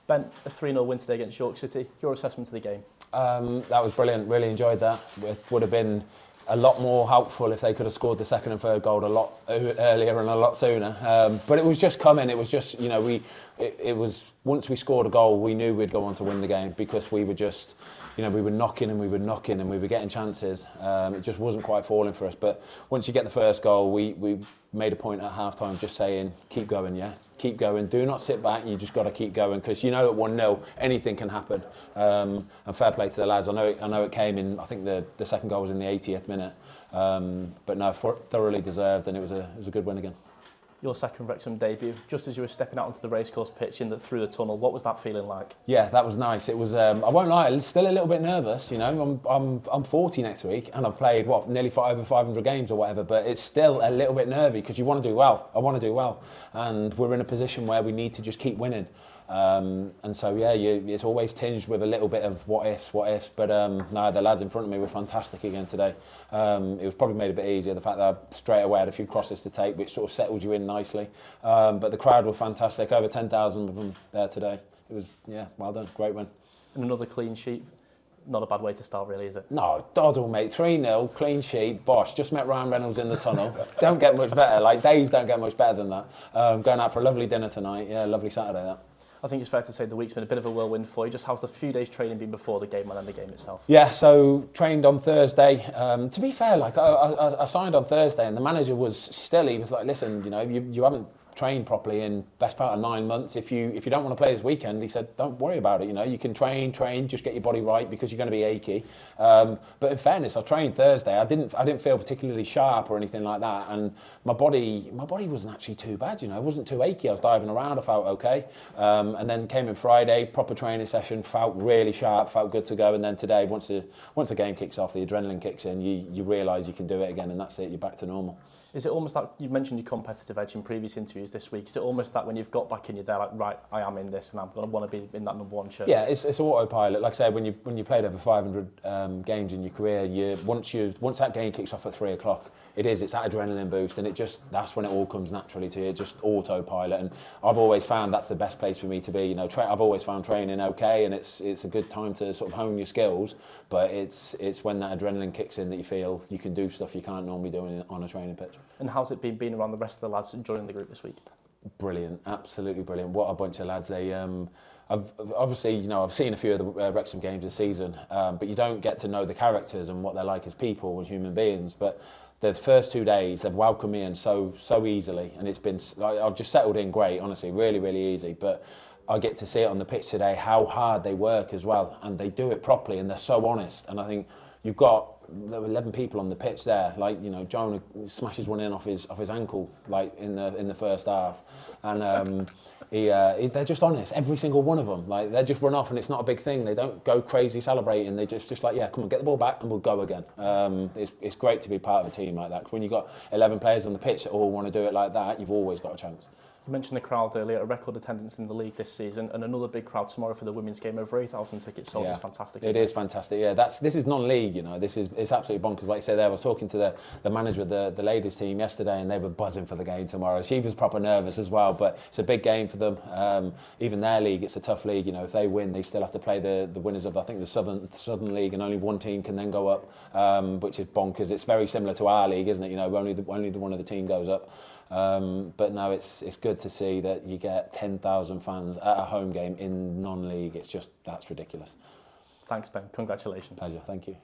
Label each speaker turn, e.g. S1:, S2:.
S1: Ben, a 3-0 win today against York City. Your assessment of the game?
S2: That was brilliant. Really enjoyed that. It would have been a lot more helpful if they could have scored the second and third goal a lot earlier and a lot sooner. But it was just coming. It was just, it was once we scored a goal, we knew we'd go on to win the game because we were just, we were knocking and we were knocking and we were getting chances. It just wasn't quite falling for us. But once you get the first goal, we made a point at half-time just saying, keep going, yeah? Keep going. Do not sit back. You just got to keep going because at 1-0, anything can happen. And fair play to the lads. I know it came in, I think the second goal was in the 80th minute. But no, thoroughly deserved and it was a good win again.
S1: Your second Wrexham debut, just as you were stepping out onto the racecourse pitch through the tunnel, what was that feeling like? Yeah,
S2: that was nice. It was. I won't lie, still a little bit nervous. I'm 40 next week, and I've played nearly over 500 games or whatever. But it's still a little bit nervy because you want to do well. I want to do well, and we're in a position where we need to just keep winning. And so it's always tinged with a little bit of what ifs. But no, the lads in front of me were fantastic again today. It was probably made a bit easier the fact that I straight away had a few crosses to take, which sort of settles you in nicely. But the crowd were fantastic. Over 10,000 of them there today. It was well done, great win.
S1: And another clean sheet. Not a bad way to start, really, is it?
S2: No, doddle, mate. 3-0, clean sheet, bosh. Just met Ryan Reynolds in the tunnel. Don't get much better. Days don't get much better than that. Going out for a lovely dinner tonight. Yeah, lovely Saturday, that.
S1: I think it's fair to say the week's been a bit of a whirlwind for you. Just how's the few days training been before the game and then the game itself? Yeah,
S2: so trained on Thursday. To be fair, I signed on Thursday and the manager he was like, listen, you haven't trained properly in best part of 9 months. If you don't want to play this weekend, he said, don't worry about it. You can train, just get your body right because you're going to be achy. But in fairness, I trained Thursday. I didn't feel particularly sharp or anything like that, and my body wasn't actually too bad. It wasn't too achy. I was diving around. I felt okay. And then came in Friday, proper training session. Felt really sharp. Felt good to go. And then today, once the game kicks off, the adrenaline kicks in. You realise you can do it again, and that's it. You're back to normal.
S1: Is it almost like, you mentioned your competitive edge in previous interviews this week, is it almost that when you've got back in, you're there like, right, I am in this and I'm going to want to be in that number one shirt?
S2: Yeah, it's autopilot. Like I say, when you played over 500 games in your career, once that game kicks off at 3 o'clock, it's that adrenaline boost, and that's when it all comes naturally to you, just autopilot. And I've always found that's the best place for me to be. I've always found training okay, and it's a good time to sort of hone your skills. But it's when that adrenaline kicks in that you feel you can do stuff you can't normally do on a training pitch.
S1: And how's it been being around the rest of the lads joining the group this week?
S2: Brilliant, absolutely brilliant. What a bunch of lads. I've seen a few of the Wrexham games this season, but you don't get to know the characters and what they're like as people and human beings. But the first 2 days, they've welcomed me in so easily, and I've just settled in great, honestly, really, really easy. But I get to see it on the pitch today, how hard they work as well, and they do it properly, and they're so honest. And I think there were 11 people on the pitch there. Jonah smashes one in off his ankle, in the first half, and they're just honest. Every single one of them, they just run off, and it's not a big thing. They don't go crazy celebrating. They just like, yeah, come on, get the ball back, and we'll go again. It's great to be part of a team like that. 'Cause when you've got 11 players on the pitch that all want to do it like that, you've always got a chance.
S1: You mentioned the crowd earlier, a record attendance in the league this season, and another big crowd tomorrow for the women's game. Over 8,000 tickets sold. It's fantastic.
S2: It is fantastic. Yeah, this is non-league. It's absolutely bonkers. Like I said, I was talking to the manager of the ladies team yesterday, and they were buzzing for the game tomorrow. She was proper nervous as well, but it's a big game for them. Even their league, it's a tough league. If they win, they still have to play the winners of, I think, the Southern League, and only one team can then go up, which is bonkers. It's very similar to our league, isn't it? Only the one of the team goes up. But no, it's good to see that you get 10,000 fans at a home game in non-league. That's ridiculous.
S1: Thanks, Ben. Congratulations.
S2: Pleasure. Thank you.